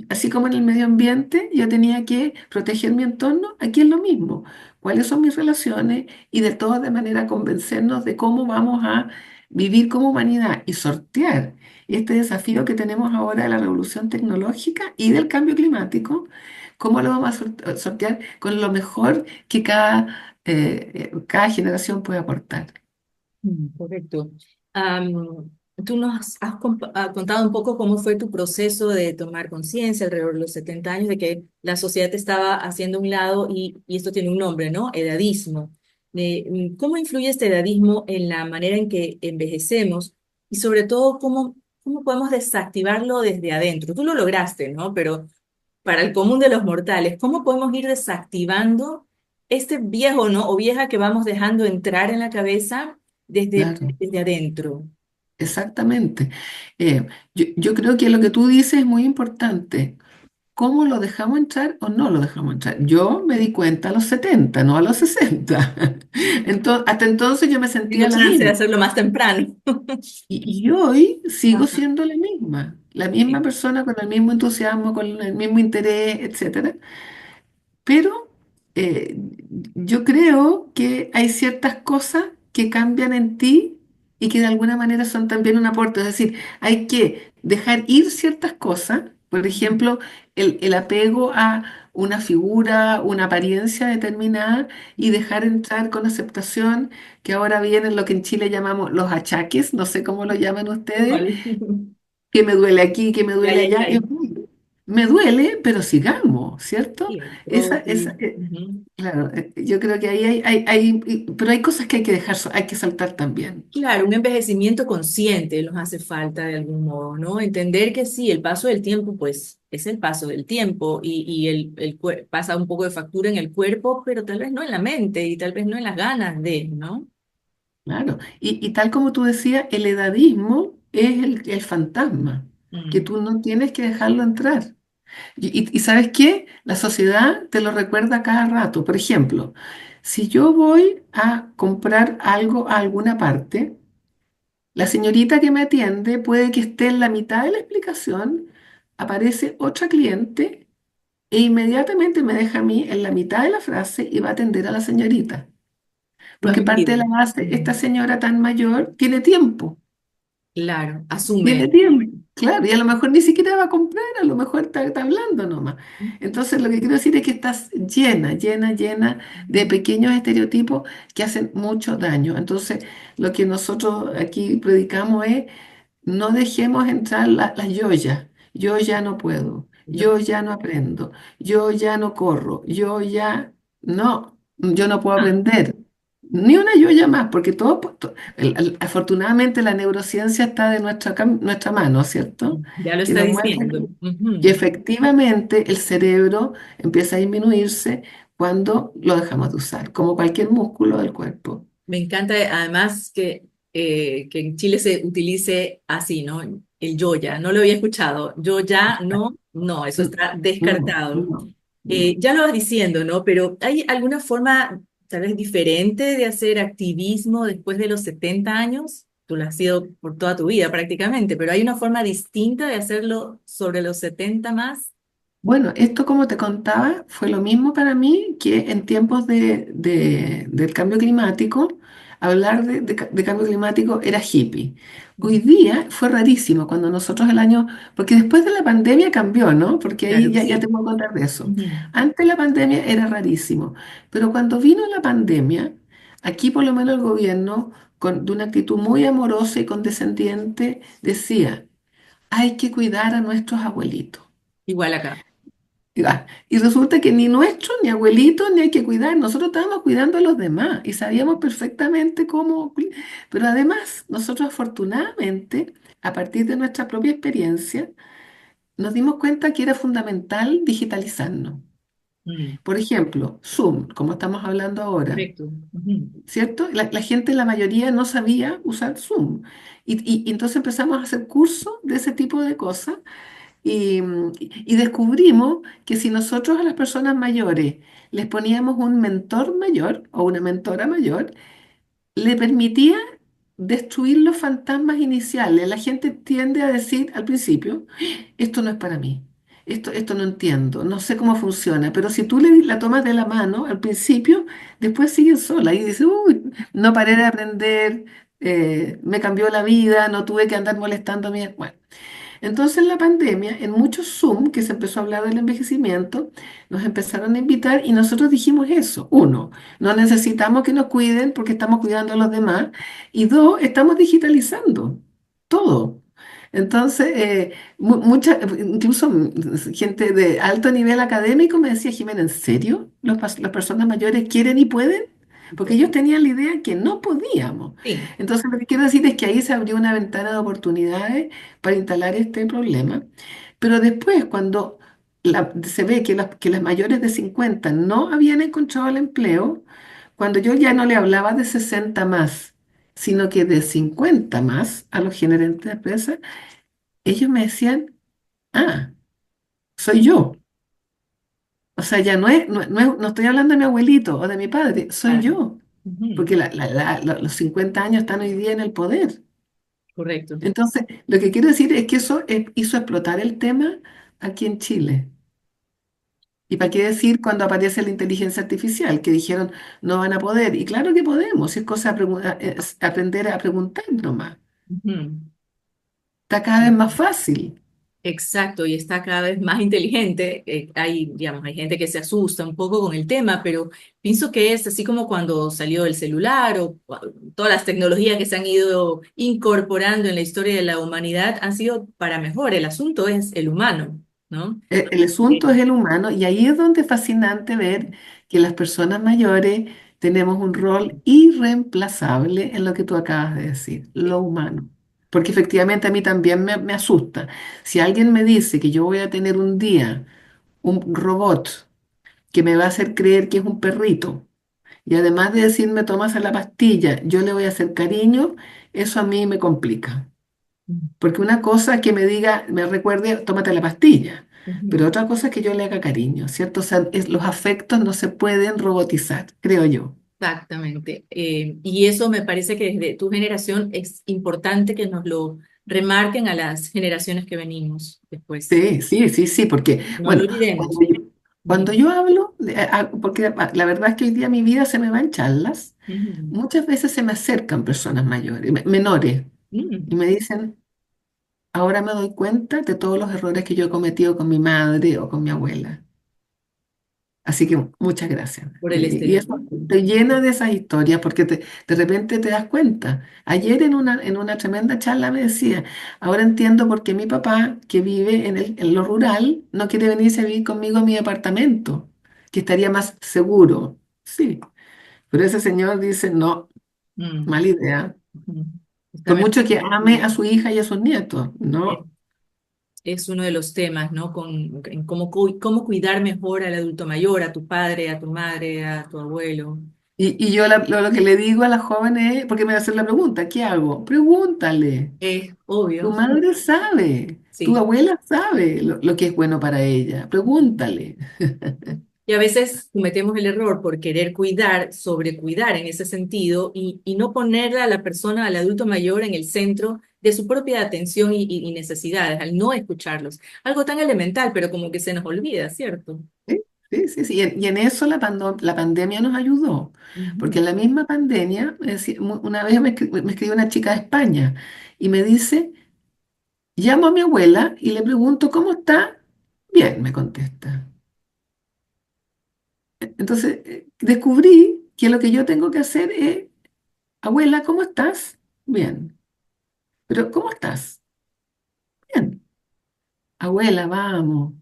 Así como en el medio ambiente yo tenía que proteger mi entorno, aquí es lo mismo. ¿Cuáles son mis relaciones? Y de todas de manera convencernos de cómo vamos a vivir como humanidad y sortear este desafío que tenemos ahora de la revolución tecnológica y del cambio climático. ¿Cómo lo vamos a sortear con lo mejor que cada generación puede aportar? Correcto. Tú nos has contado un poco cómo fue tu proceso de tomar conciencia alrededor de los 70 años de que la sociedad te estaba haciendo a un lado y esto tiene un nombre, ¿no? Edadismo. ¿Cómo influye este edadismo en la manera en que envejecemos y sobre todo cómo podemos desactivarlo desde adentro? Tú lo lograste, ¿no? Pero para el común de los mortales, ¿cómo podemos ir desactivando este viejo, ¿no? O vieja que vamos dejando entrar en la cabeza Claro. desde adentro? Exactamente. Yo creo que lo que tú dices es muy importante. ¿Cómo lo dejamos entrar o no lo dejamos entrar? Yo me di cuenta a los 70, no a los 60. Entonces, hasta entonces yo me Tengo sentía la chance de misma. hacerlo más temprano. Y hoy sigo Ajá. siendo la misma Sí. persona con el mismo entusiasmo, con el mismo interés, etcétera. Pero eh, yo creo que hay ciertas cosas que cambian en ti y que de alguna manera son también un aporte. Es decir, hay que dejar ir ciertas cosas, por ejemplo, el apego a una figura, una apariencia determinada y dejar entrar con aceptación, que ahora vienen lo que en Chile llamamos los achaques, no sé cómo lo llaman ustedes, Igual. que me duele aquí, que me Ya, duele ya, allá. ya. Me duele, pero sigamos, ¿cierto? Sí, el Esa, propio. Ujú. claro, yo creo que ahí pero hay cosas que hay que dejar, hay que saltar también. Claro, un envejecimiento consciente nos hace falta de algún modo, ¿no? Entender que sí, el paso del tiempo, pues es el paso del tiempo y pasa un poco de factura en el cuerpo, pero tal vez no en la mente y tal vez no en las ganas de, ¿no? Claro. Y tal como tú decías, el edadismo es el fantasma, que Mm, tú no tienes que dejarlo entrar. Y ¿sabes qué? La sociedad te lo recuerda cada rato. Por ejemplo, si yo voy a comprar algo a alguna parte, la señorita que me atiende puede que esté en la mitad de la explicación, aparece otra cliente e inmediatamente me deja a mí en la mitad de la frase y va a atender a la señorita. lo has Porque parte de vivido. la base, esta Mm, señora tan mayor claro, tiene asume. tiempo, claro, y a lo mejor ni siquiera va a comprar, a lo mejor está hablando nomás. Entonces lo que quiero decir es que estás llena, llena, llena de pequeños estereotipos que hacen mucho daño. Entonces lo que nosotros aquí predicamos es no dejemos entrar las yoyas. Yo ya no puedo, Yo- yo ya no aprendo, yo ya no corro, no, yo no puedo ah, aprender. Ni una yoya más, porque todo, afortunadamente la neurociencia está de nuestra mano, ¿cierto? ya lo Que está nos muestra diciendo. que Ujú. efectivamente el cerebro empieza a disminuirse cuando lo dejamos de usar, como cualquier músculo del cuerpo. Me encanta además que en Chile se utilice así, ¿no? El yo ya, no lo había escuchado. Yo ya, no, no, eso Mm, está No, descartado. no, no. Ya lo vas diciendo, ¿no? Pero ¿hay alguna forma tal vez diferente de hacer activismo después de los 70 años? Tú lo has sido por toda tu vida prácticamente, pero ¿hay una forma distinta de hacerlo sobre los 70 más? Bueno, esto como te contaba fue lo mismo para mí que en tiempos del cambio climático. hablar de cambio climático era hippie. Hoy Mm. día fue rarísimo cuando nosotros el año, porque después de la pandemia cambió, ¿no? Porque ahí Claro, ya te sí. puedo contar de eso. Ujú. Antes de la pandemia era rarísimo, pero cuando vino la pandemia, aquí por lo menos el gobierno, de una actitud muy amorosa y condescendiente, decía, hay que cuidar a nuestros abuelitos. Igual acá. Y resulta que ni nuestros, ni abuelitos, ni hay que cuidar. Nosotros estábamos cuidando a los demás y sabíamos perfectamente cómo. Pero además, nosotros afortunadamente, a partir de nuestra propia experiencia, nos dimos cuenta que era fundamental digitalizarnos. Mm. Por ejemplo, Zoom, como estamos hablando ahora, Correcto. Ujú. ¿cierto? La gente, la mayoría, no sabía usar Zoom. Y entonces empezamos a hacer cursos de ese tipo de cosas. Y descubrimos que si nosotros a las personas mayores les poníamos un mentor mayor o una mentora mayor, le permitía destruir los fantasmas iniciales. La gente tiende a decir al principio, esto no es para mí, esto no entiendo, no sé cómo funciona, pero si tú la tomas de la mano al principio, después sigue sola y dice, uy, no paré de aprender, me cambió la vida, no tuve que andar molestando a mí. Bueno. Entonces, en la pandemia, en muchos Zoom, que se empezó a hablar del envejecimiento, nos empezaron a invitar y nosotros dijimos eso. Uno, no necesitamos que nos cuiden porque estamos cuidando a los demás. Y dos, estamos digitalizando todo. Entonces, incluso gente de alto nivel académico me decía, Jimena, ¿en serio? ¿Las personas mayores quieren y pueden? Porque ellos tenían la idea que no podíamos. Sí. Entonces, lo que quiero decir es que ahí se abrió una ventana de oportunidades para instalar este problema. Pero después, cuando se ve que las mayores de 50 no habían encontrado el empleo, cuando yo ya no le hablaba de 60 más, sino que de 50 más a los gerentes de empresa, ellos me decían, ah, soy yo. O sea, ya no estoy hablando de mi abuelito o de mi padre, soy Claro. yo. Ujú. Porque los 50 años están hoy día en el poder. Correcto. Entonces, lo que quiero decir es que eso hizo explotar el tema aquí en Chile. ¿Y para qué decir cuando aparece la inteligencia artificial? Que dijeron no van a poder. Y claro que podemos, es cosa de es aprender a preguntar nomás. Ujú. Está cada vez más fácil. Exacto, y está cada vez más inteligente. Hay, digamos, hay gente que se asusta un poco con el tema, pero pienso que es así como cuando salió el celular o todas las tecnologías que se han ido incorporando en la historia de la humanidad han sido para mejor. El asunto es el humano, ¿no? El asunto es el humano y ahí es donde es fascinante ver que las personas mayores tenemos un rol irreemplazable en lo que tú acabas de decir, lo humano. Porque efectivamente a mí también me asusta. Si alguien me dice que yo voy a tener un día un robot que me va a hacer creer que es un perrito y además de decirme tomas la pastilla, yo le voy a hacer cariño, eso a mí me complica. Porque una cosa es que me diga, me recuerde, tómate la pastilla, pero Ujú. otra cosa es que yo le haga cariño, ¿cierto? O sea, los afectos no se pueden robotizar, creo yo. Exactamente. Y eso me parece que desde tu generación es importante que nos lo remarquen a las generaciones que venimos después. Sí, sí, sí, sí, porque, No lo bueno, olvidemos. cuando yo hablo, porque la verdad es que hoy día mi vida se me va en charlas, Ujú. muchas veces se me acercan personas mayores, menores, y Mm. me dicen, ahora me doy cuenta de todos los errores que yo he cometido con mi madre o con mi abuela. Así que muchas gracias. Por el Y eso estereotipo. te llena de esas historias porque de repente te das cuenta. Ayer en una tremenda charla me decía, ahora entiendo por qué mi papá, que vive en lo rural, no quiere venirse a vivir conmigo a mi apartamento, que estaría más seguro. Sí, pero ese señor dice, no, Mm. mala idea. Ujú. Está Por mejor. mucho que ame a su hija y a sus nietos, Eh, no. Es uno de los temas, ¿no? En cómo cuidar mejor al adulto mayor, a tu padre, a tu madre, a tu abuelo. Y yo lo que le digo a las jóvenes es, porque me va a hacer la pregunta, ¿qué hago? Pregúntale. Es Tu obvio, madre sabe, tu sí. abuela sabe lo que es bueno para ella. Pregúntale. Y a veces cometemos el error por querer cuidar, sobrecuidar en ese sentido y no poner a la persona, al adulto mayor, en el centro de su propia atención y necesidades, al no escucharlos. Algo tan elemental, pero como que se nos olvida, ¿cierto? ¿Sí? Sí, sí, sí. Y en eso la pandemia nos ayudó, porque Ujú. en la misma pandemia, una vez me escribió una chica de España y me dice, llamo a mi abuela y le pregunto, ¿cómo está? Bien, me contesta. Entonces, descubrí que lo que yo tengo que hacer es, abuela, ¿cómo estás? Bien. Pero, ¿cómo estás? Bien. Abuela, vamos.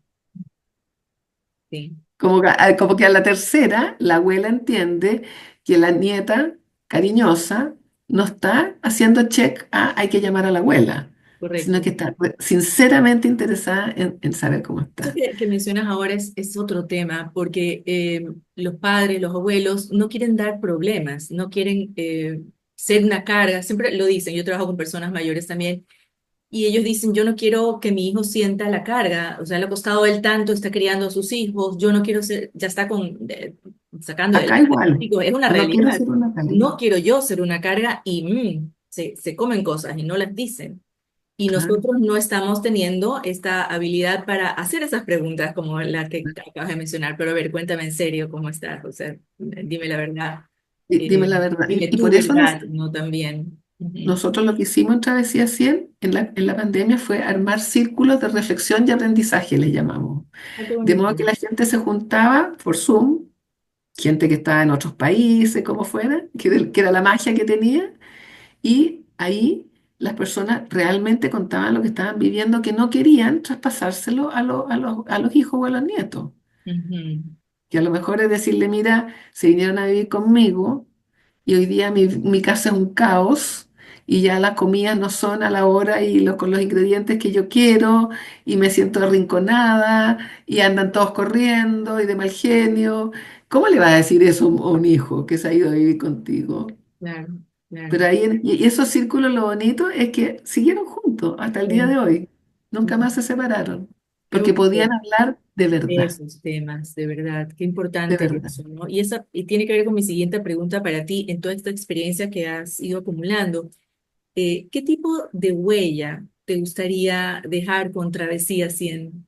Sí, Como que a la tercera, la abuela entiende que la nieta cariñosa no está haciendo check a hay que llamar a la abuela, sino correcto. que está sinceramente interesada en saber cómo Eso está. que mencionas ahora es otro tema, porque los padres, los abuelos, no quieren dar problemas, no quieren ser una carga, siempre lo dicen, yo trabajo con personas mayores también, y ellos dicen, yo no quiero que mi hijo sienta la carga, o sea, le ha costado él tanto, está criando a sus hijos, yo no quiero ser, ya está sacando Acá adelante, igual, digo, es una no quiero realidad, ser una carga. no quiero yo ser una carga y se comen cosas y no las dicen. Y Claro. nosotros no estamos teniendo esta habilidad para hacer esas preguntas como la que acabas de mencionar. Pero a ver, cuéntame en serio cómo estás. O sea, dime la verdad. Dime la verdad. Dime Y tu por eso verdad, ¿no? También. Ujú. nosotros lo que hicimos en Travesía 100 en la pandemia fue armar círculos de reflexión y aprendizaje, le llamamos. Ah, qué De bonito. modo que la gente se juntaba por Zoom, gente que estaba en otros países, como fuera, que era la magia que tenía, y ahí las personas realmente contaban lo que estaban viviendo, que no querían traspasárselo a los hijos o a los nietos. Ujú, Que a lo mejor es decirle, mira, se vinieron a vivir conmigo y hoy día mi casa es un caos y ya las comidas no son a la hora y con los ingredientes que yo quiero y me siento arrinconada y andan todos corriendo y de mal genio. ¿Cómo le vas a decir eso a un hijo que se ha ido a vivir contigo? claro, claro. Pero ahí, y esos círculos, lo bonito es que siguieron juntos hasta el día Sí, de hoy. Nunca sí. más se separaron Qué porque podían bonito hablar de verdad, esos temas, de verdad. Qué de importante verdad. eso, ¿no? Y tiene que ver con mi siguiente pregunta para ti en toda esta experiencia que has ido acumulando. ¿Qué tipo de huella te gustaría dejar con Travesía 100?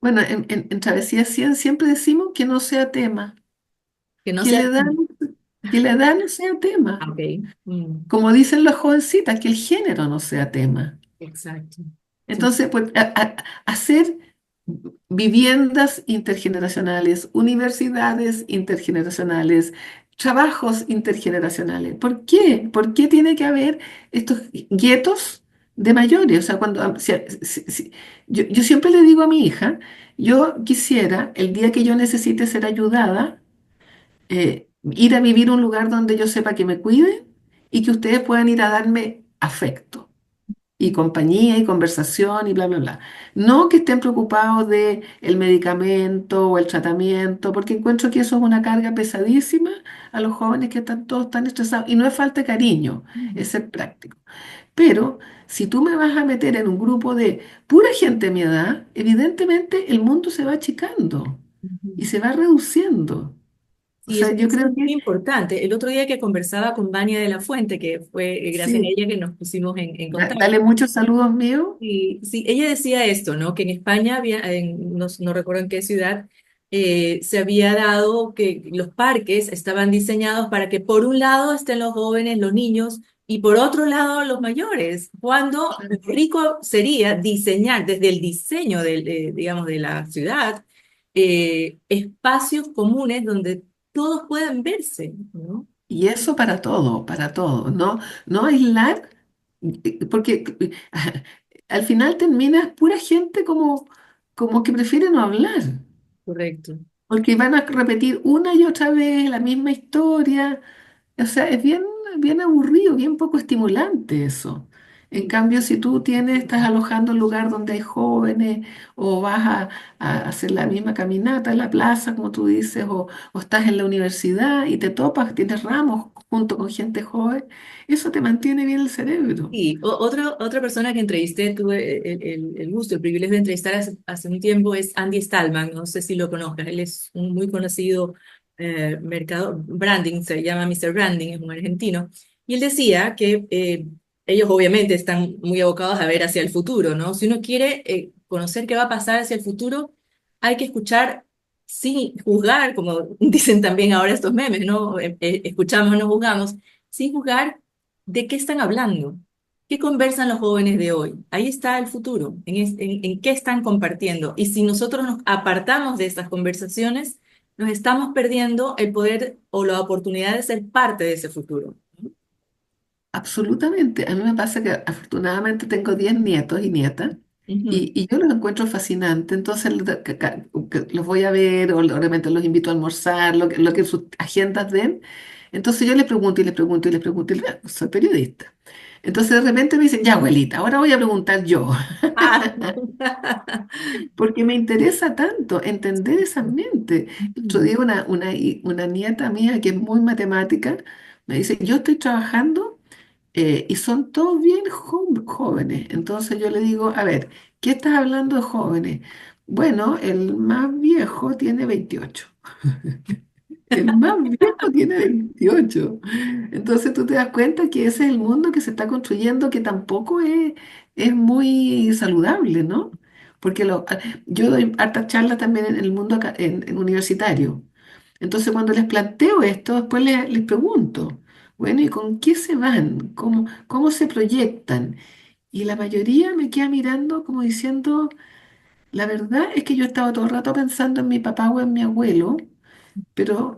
Bueno, en Travesía 100 siempre decimos que no sea tema, Que no que sea... la edad, que la edad no sea Ah, tema. ok. Mm, Como dicen las jovencitas, que el género no sea tema. exacto. Sí. Entonces, pues, hacer viviendas intergeneracionales, universidades intergeneracionales, trabajos intergeneracionales. ¿Por qué? ¿Por qué tiene que haber estos guetos de mayores? O sea, yo siempre le digo a mi hija, yo quisiera, el día que yo necesite ser ayudada, ir a vivir a un lugar donde yo sepa que me cuiden y que ustedes puedan ir a darme afecto y compañía y conversación y bla, bla, bla. No que estén preocupados de el medicamento o el tratamiento, porque encuentro que eso es una carga pesadísima a los jóvenes que están todos tan estresados. Y no es falta de cariño, Ujú, es ser práctico. Pero si tú me vas a meter en un grupo de pura gente de mi edad, evidentemente el mundo se va achicando y ujú. se va reduciendo. O Sí, sea, yo eso creo es muy que importante. El otro día que conversaba con Vania de la Fuente, que fue gracias a sí, ella que nos pusimos en contacto. dale muchos saludos míos. Y sí, ella decía esto, ¿no? Que en España, no recuerdo en qué ciudad, se había dado que los parques estaban diseñados para que por un lado estén los jóvenes, los niños, y por otro lado los mayores, cuando lo rico sería diseñar desde el diseño digamos, de la ciudad, espacios comunes donde todos puedan verse, ¿no? Y eso para todo, ¿no? No aislar, porque al final terminas pura gente como que prefiere no hablar, Correcto. porque van a repetir una y otra vez la misma historia. O sea, es bien, bien aburrido, bien poco estimulante eso. En cambio, si tú estás alojando un lugar donde hay jóvenes, o vas a hacer la misma caminata en la plaza, como tú dices, o estás en la universidad y te topas, tienes ramos junto con gente joven, eso te mantiene bien el cerebro. Y otra persona que entrevisté, tuve el gusto, el privilegio de entrevistar hace un tiempo, es Andy Stallman. No sé si lo conozcas. Él es un muy conocido branding, se llama Mr. Branding, es un argentino. Y él decía que ellos obviamente están muy abocados a ver hacia el futuro, ¿no? Si uno quiere conocer qué va a pasar hacia el futuro, hay que escuchar sin juzgar, como dicen también ahora estos memes, ¿no? Escuchamos, no juzgamos, sin juzgar de qué están hablando, qué conversan los jóvenes de hoy. Ahí está el futuro, en qué están compartiendo. Y si nosotros nos apartamos de estas conversaciones, nos estamos perdiendo el poder o la oportunidad de ser parte de ese futuro. Absolutamente. A mí me pasa que afortunadamente tengo 10 nietos y nietas Ujú. y yo los encuentro fascinantes. Entonces que los voy a ver o realmente los invito a almorzar, lo que sus agendas den. Entonces yo les pregunto y les pregunto y les pregunto. Soy periodista. Entonces de repente me dicen, ya abuelita, ahora voy a preguntar yo, Ah. porque me interesa tanto entender esa mente. El otro Ujú. día una nieta mía que es muy matemática me dice, yo estoy trabajando y son todos bien jóvenes. Entonces yo le digo, a ver, ¿qué estás hablando de jóvenes? Bueno, el más viejo tiene 28. El más viejo tiene 28. Entonces tú te das cuenta que ese es el mundo que se está construyendo, que tampoco es muy saludable, ¿no? Porque yo doy hartas charlas también en el mundo en universitario. Entonces cuando les planteo esto, después les pregunto, bueno, ¿y con qué se van? ¿Cómo se proyectan? Y la mayoría me queda mirando como diciendo, la verdad es que yo estaba todo el rato pensando en mi papá o en mi abuelo, pero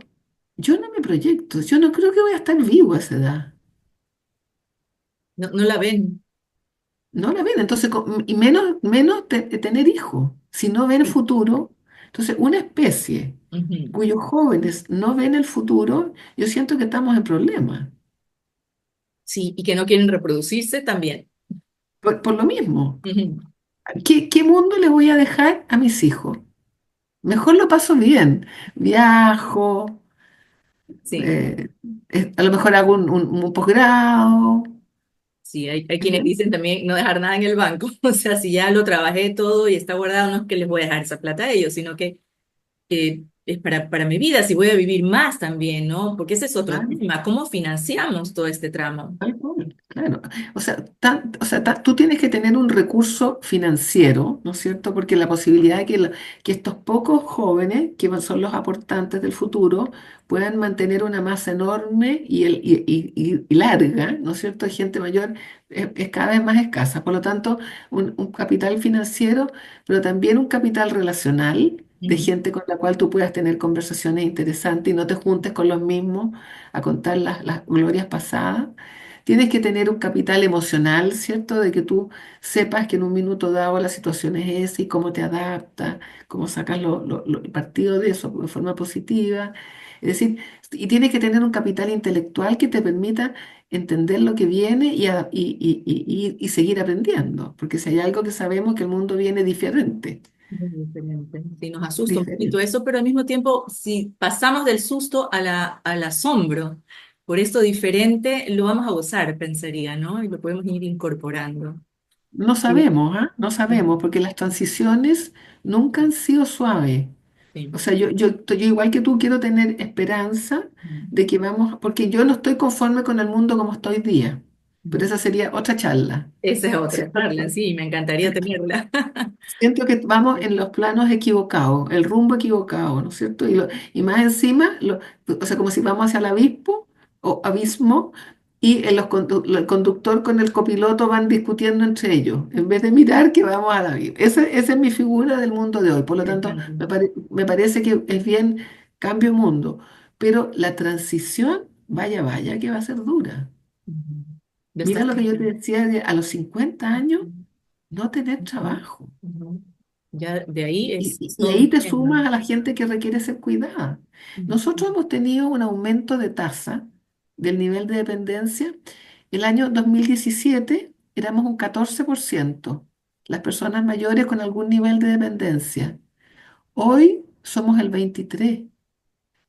yo no me proyecto, yo no creo que voy a estar vivo a esa edad. No, no la ven. No la ven, entonces, y menos tener hijos. Si no ven Sí. futuro, entonces una especie Ujú. cuyos jóvenes no ven el futuro, yo siento que estamos en problemas. Sí, y que no quieren reproducirse también. Por lo mismo, Ujú. ¿qué mundo le voy a dejar a mis hijos? Mejor lo paso bien, viajo, Sí, eh, a lo mejor hago un posgrado. sí, hay quienes dicen también no dejar nada en el banco. O sea, si ya lo trabajé todo y está guardado, no es que les voy a dejar esa plata a ellos, sino que es para mi vida, si voy a vivir más también, ¿no? Porque ese es otro Claro. tema. ¿Cómo financiamos todo este tramo? Tal cual, claro. Tú tienes que tener un recurso financiero, ¿no es cierto? Porque la posibilidad de que estos pocos jóvenes, que son los aportantes del futuro, puedan mantener una masa enorme y larga, ¿no es cierto? De gente mayor es cada vez más escasa. Por lo tanto, un capital financiero, pero también un capital relacional de Ujú. gente con la cual tú puedas tener conversaciones interesantes y no te juntes con los mismos a contar las glorias pasadas. Tienes que tener un capital emocional, ¿cierto? De que tú sepas que en un minuto dado la situación es esa y cómo te adaptas, cómo sacas el partido de eso de forma positiva. Es decir, y tienes que tener un capital intelectual que te permita entender lo que viene y seguir aprendiendo. Porque si hay algo que sabemos que el mundo viene diferente, Muy diferente. Sí, nos asusta un poquito diferente. eso, pero al mismo tiempo, si pasamos del susto al asombro por esto diferente, lo vamos a gozar, pensaría, ¿no? Y lo podemos ir incorporando. No Sí. sabemos, ¿ah? No sabemos, porque las transiciones nunca han sido suaves. Sí. O sea, yo igual que tú quiero tener esperanza de que vamos, porque yo no estoy conforme con el mundo como está hoy día, pero esa sería otra charla. Esa es otra ¿Cierto? charla, sí, me encantaría tenerla. Siento que vamos en los planos equivocados, el rumbo equivocado, ¿no es cierto? Y más encima, o sea, como si vamos hacia el abismo o abismo y el conductor con el copiloto van discutiendo entre ellos, en vez de mirar que vamos al abismo. Esa es mi figura del mundo de hoy. Por lo tanto, Interesante. me parece que es bien cambio mundo, pero la transición, vaya, vaya, que va a ser dura. Ujú. Lo Mira estás lo que yo te pensando. decía a los 50 años, no tener trabajo. Ujú. Ya de ahí es Y todo ahí un te tema. sumas a la gente que requiere ser cuidada. Ujú. Nosotros hemos tenido un aumento de tasa del nivel de dependencia. El año 2017 éramos un 14% las personas mayores con algún nivel de dependencia. Hoy somos el 23%.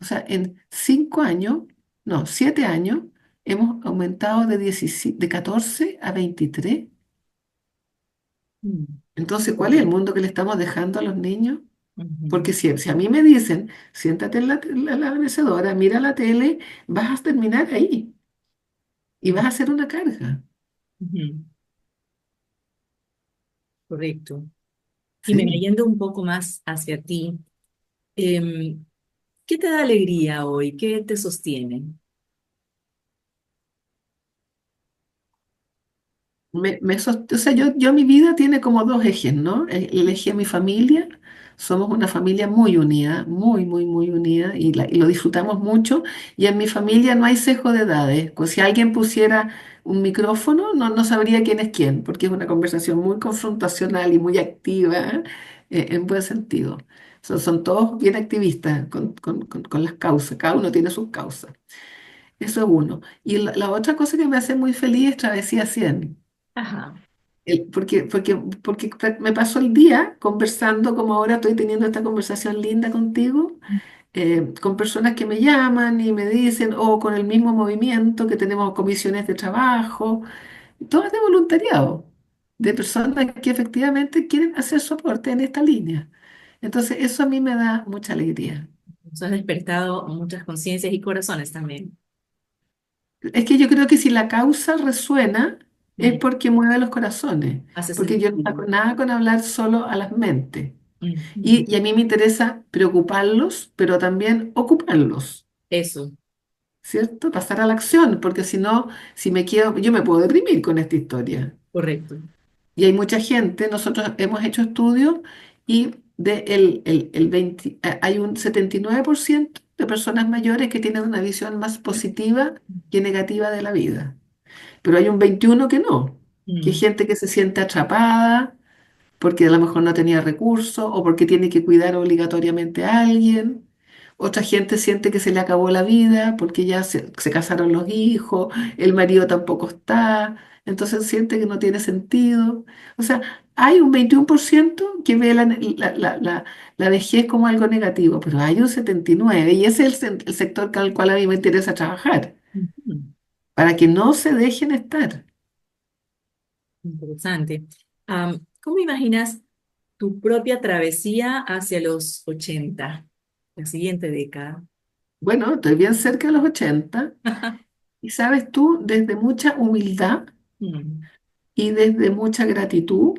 O sea, en 5 años, no, 7 años, hemos aumentado de 17 de 14 a 23. Mm. Entonces, ¿cuál es el Correcto. mundo que le estamos dejando a los niños? Ujú. Porque si a mí me dicen, siéntate en la mecedora, mira la tele, vas a terminar ahí y vas a hacer una carga. Ujú. Correcto. Jimena, Sí. yendo un poco más hacia ti, em, ¿qué te da alegría hoy? ¿Qué te sostiene? O sea, yo mi vida tiene como dos ejes, ¿no? Elegí a mi familia, somos una familia muy unida, muy, muy, muy unida y lo disfrutamos mucho. Y en mi familia no hay sesgo de edades. Pues si alguien pusiera un micrófono, no sabría quién es quién, porque es una conversación muy confrontacional y muy activa, en buen sentido. Son todos bien activistas con las causas, cada uno tiene sus causas. Eso es uno. Y la otra cosa que me hace muy feliz es Travesía 100. Ajá. Porque me paso el día conversando, como ahora estoy teniendo esta conversación linda contigo, con personas que me llaman y me dicen, o con el mismo movimiento que tenemos comisiones de trabajo, todas de voluntariado, de personas que efectivamente quieren hacer su aporte en esta línea. Entonces, eso a mí me da mucha alegría. Nos has despertado muchas conciencias y corazones también. Es que yo creo que si la causa resuena, es Mm. porque mueve los corazones, Hace porque yo no sentido. hago nada con hablar solo a las mentes. Mm. Y a mí me interesa preocuparlos, pero también ocuparlos, Eso, ¿cierto? Pasar a la acción, porque si no, si me quedo, yo me puedo deprimir con esta historia. correcto. Y hay mucha gente, nosotros hemos hecho estudios y el 20 hay un 79% de personas mayores que tienen una visión más positiva que negativa de la vida. Pero hay un 21 que no, que es Mm. gente que se siente atrapada porque a lo mejor no tenía recursos o porque tiene que cuidar obligatoriamente a alguien. Otra gente siente que se le acabó la vida porque ya se casaron los hijos, el marido tampoco está, entonces siente que no tiene sentido. O sea, hay un 21% que ve la vejez como algo negativo, pero hay un 79% y ese es el sector con el cual a mí me interesa trabajar, Mm. para que no se dejen estar. Interesante. ¿Cómo imaginas tu propia travesía hacia los 80, la siguiente década? Bueno, estoy bien cerca de los 80. Y sabes tú, desde mucha humildad Mm. y desde mucha gratitud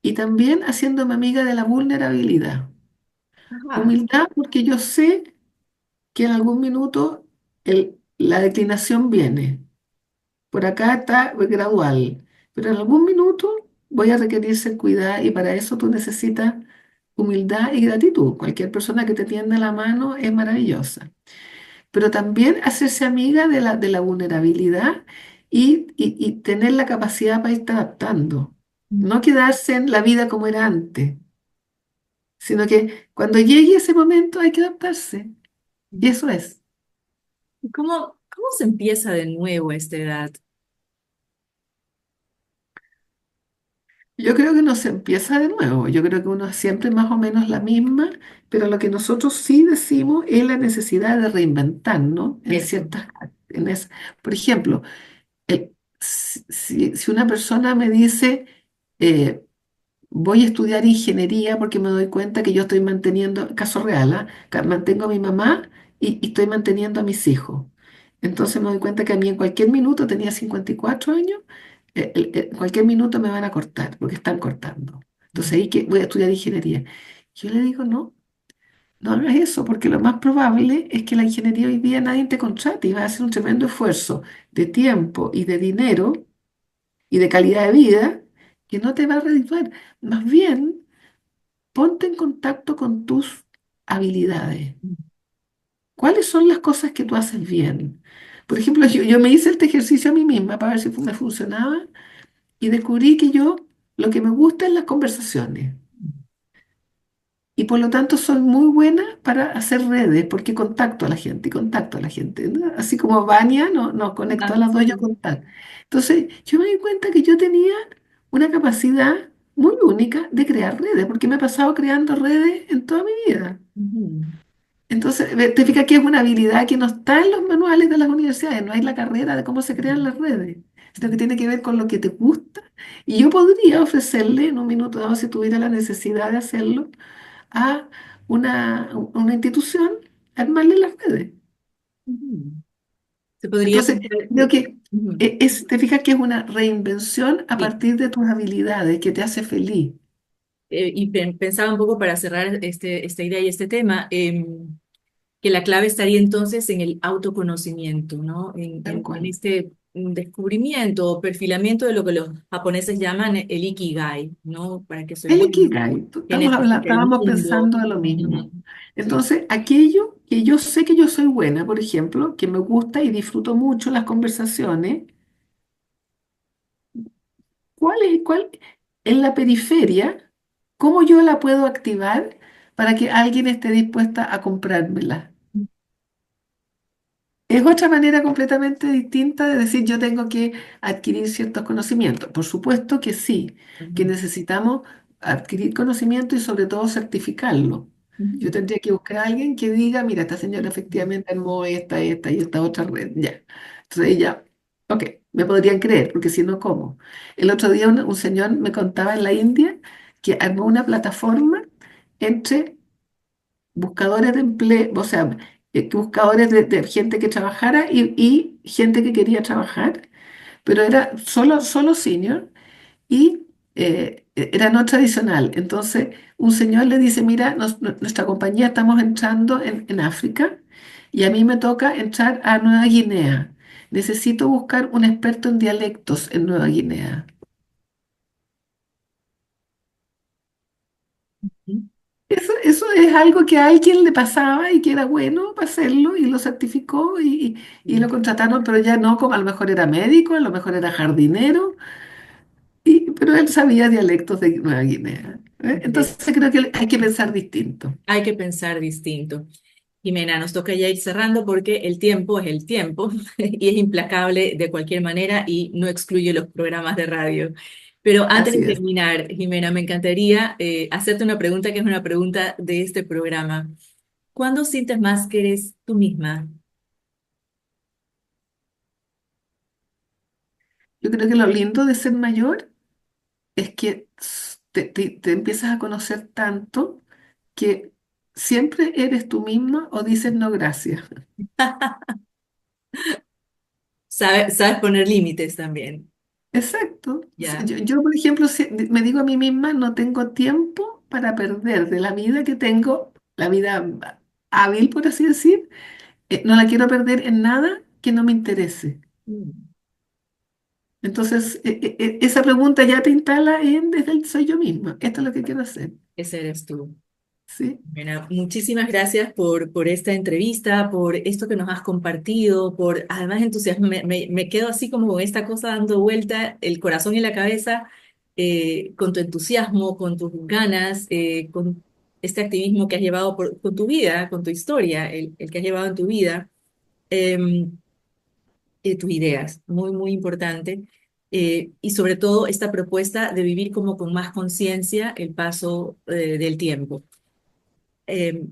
y también haciéndome amiga de la vulnerabilidad. Ajá. Humildad porque yo sé que en algún minuto la declinación viene. Por acá está gradual, pero en algún minuto voy a requerir ser cuidada y para eso tú necesitas humildad y gratitud. Cualquier persona que te tienda la mano es maravillosa. Pero también hacerse amiga de la vulnerabilidad y tener la capacidad para irte adaptando. No quedarse en la vida como era antes, sino que cuando llegue ese momento hay que adaptarse. Y eso es. ¿Y cómo se empieza de nuevo a esta edad? Yo creo que no se empieza de nuevo. Yo creo que uno es siempre más o menos la misma, pero lo que nosotros sí decimos es la necesidad de reinventarnos en Eso. ciertas... En es, por ejemplo, si una persona me dice... eh, voy a estudiar ingeniería porque me doy cuenta que yo estoy manteniendo, caso real, ¿ah? Mantengo a mi mamá y estoy manteniendo a mis hijos. Entonces me doy cuenta que a mí en cualquier minuto, tenía 54 años, en cualquier minuto me van a cortar, porque están cortando. Entonces ahí que voy a estudiar ingeniería. Yo le digo, no, no hagas eso, porque lo más probable es que la ingeniería hoy día nadie te contrate y vas a hacer un tremendo esfuerzo de tiempo y de dinero y de calidad de vida que no te va a redituar. Más bien, ponte en contacto con tus habilidades. ¿Cuáles son las cosas que tú haces bien? Por ejemplo, yo me hice este ejercicio a mí misma para ver si me funcionaba y descubrí que yo lo que me gusta es las conversaciones. Y por lo tanto soy muy buena para hacer redes porque contacto a la gente y contacto a la gente, ¿no? Así como Vania nos conectó a Ah, las dos, yo sí. contacto. Entonces yo me di cuenta que yo tenía una capacidad muy única de crear redes porque me he pasado creando redes en toda mi vida. Ujú. Entonces, te fijas que es una habilidad que no está en los manuales de las universidades, no hay la carrera de cómo se crean las redes, sino que tiene que ver con lo que te gusta. Y yo podría ofrecerle en un minuto dado, si tuviera la necesidad de hacerlo, a una institución, armarle las redes. Ujú. Se podría Entonces, pensar, creo que ujú, te fijas que es una reinvención a sí, partir de tus habilidades que te hace feliz. Pensaba un poco para cerrar esta idea y este tema, que la clave estaría entonces en el autoconocimiento, ¿no? tal En cual. este descubrimiento o perfilamiento de lo que los japoneses llaman el ikigai, ¿no? ¿Para qué soy El bueno? Ikigai, ¿Qué necesita el estábamos mundo? pensando de lo mismo. Ujú. Sí. Entonces, aquello que yo sé que yo soy buena, por ejemplo, que me gusta y disfruto mucho las conversaciones, ¿cuál en la periferia, cómo yo la puedo activar para que alguien esté dispuesta a comprármela? Es otra manera completamente distinta de decir yo tengo que adquirir ciertos conocimientos. Por supuesto que sí, que Ujú. necesitamos adquirir conocimiento y sobre todo certificarlo. Yo Ujú. tendría que buscar a alguien que diga, mira, esta señora efectivamente armó esta y esta otra red. Ya. Entonces ya, ok, me podrían creer, porque si no, ¿cómo? El otro día un señor me contaba en la India que armó una plataforma entre buscadores de empleo, o sea, buscadores de gente que trabajara y gente que quería trabajar, pero era solo senior y era no tradicional. Entonces, un señor le dice, mira, nuestra compañía estamos entrando en África y a mí me toca entrar a Nueva Guinea. Necesito buscar un experto en dialectos en Nueva Guinea. Eso es algo que a alguien le pasaba y que era bueno para hacerlo y lo certificó y lo Ujú. contrataron, pero ya no, como a lo mejor era médico, a lo mejor era jardinero, pero él sabía dialectos de Nueva Guinea. Yes. Entonces creo que hay que pensar distinto. Hay que pensar distinto. Jimena, nos toca ya ir cerrando porque el tiempo es el tiempo y es implacable de cualquier manera y no excluye los programas de radio. Pero antes de Así es. terminar, Jimena, me encantaría hacerte una pregunta que es una pregunta de este programa. ¿Cuándo sientes más que eres tú misma? Yo creo que lo lindo de ser mayor es que te empiezas a conocer tanto que siempre eres tú misma o dices no gracias. Sabes poner límites también, Exacto. ¿ya? Por ejemplo, me digo a mí misma, no tengo tiempo para perder de la vida que tengo, la vida hábil, por así decir, no la quiero perder en nada que no me interese. Mm. Entonces, esa pregunta ya te instala en desde el soy yo misma. Esto es lo que quiero hacer. Ese eres tú. ¿Sí? Bueno, muchísimas gracias por esta entrevista, por esto que nos has compartido, por además entusiasmo. Me quedo así como con esta cosa dando vuelta el corazón y la cabeza con tu entusiasmo, con tus ganas, con este activismo que has llevado con tu vida, con tu historia, el que has llevado en tu vida, eh, tus ideas, muy, muy importante. Y sobre todo esta propuesta de vivir como con más conciencia el paso del tiempo.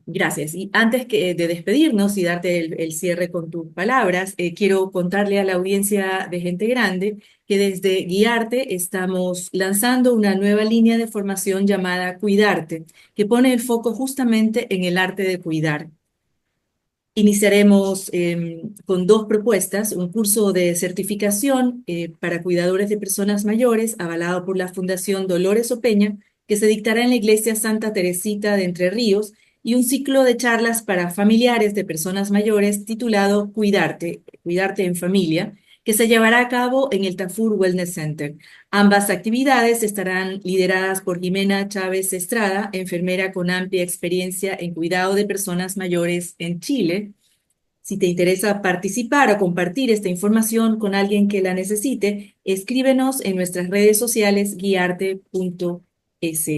Gracias. Y antes de despedirnos y darte el cierre con tus palabras, quiero contarle a la audiencia de Gente Grande que desde Guiarte estamos lanzando una nueva línea de formación llamada Cuidarte, que pone el foco justamente en el arte de cuidar. Iniciaremos con dos propuestas, un curso de certificación para cuidadores de personas mayores, avalado por la Fundación Dolores Opeña, que se dictará en la Iglesia Santa Teresita de Entre Ríos, y un ciclo de charlas para familiares de personas mayores titulado Cuidarte, Cuidarte en Familia, que se llevará a cabo en el Tafur Wellness Center. Ambas actividades estarán lideradas por Jimena Chávez Estrada, enfermera con amplia experiencia en cuidado de personas mayores en Chile. Si te interesa participar o compartir esta información con alguien que la necesite, escríbenos en nuestras redes sociales guiarte.es.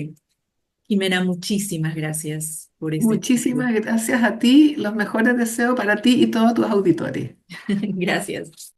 Jimena, muchísimas gracias por este espacio. Muchísimas gracias a ti. Los mejores deseos para ti y todos tus auditores. Gracias.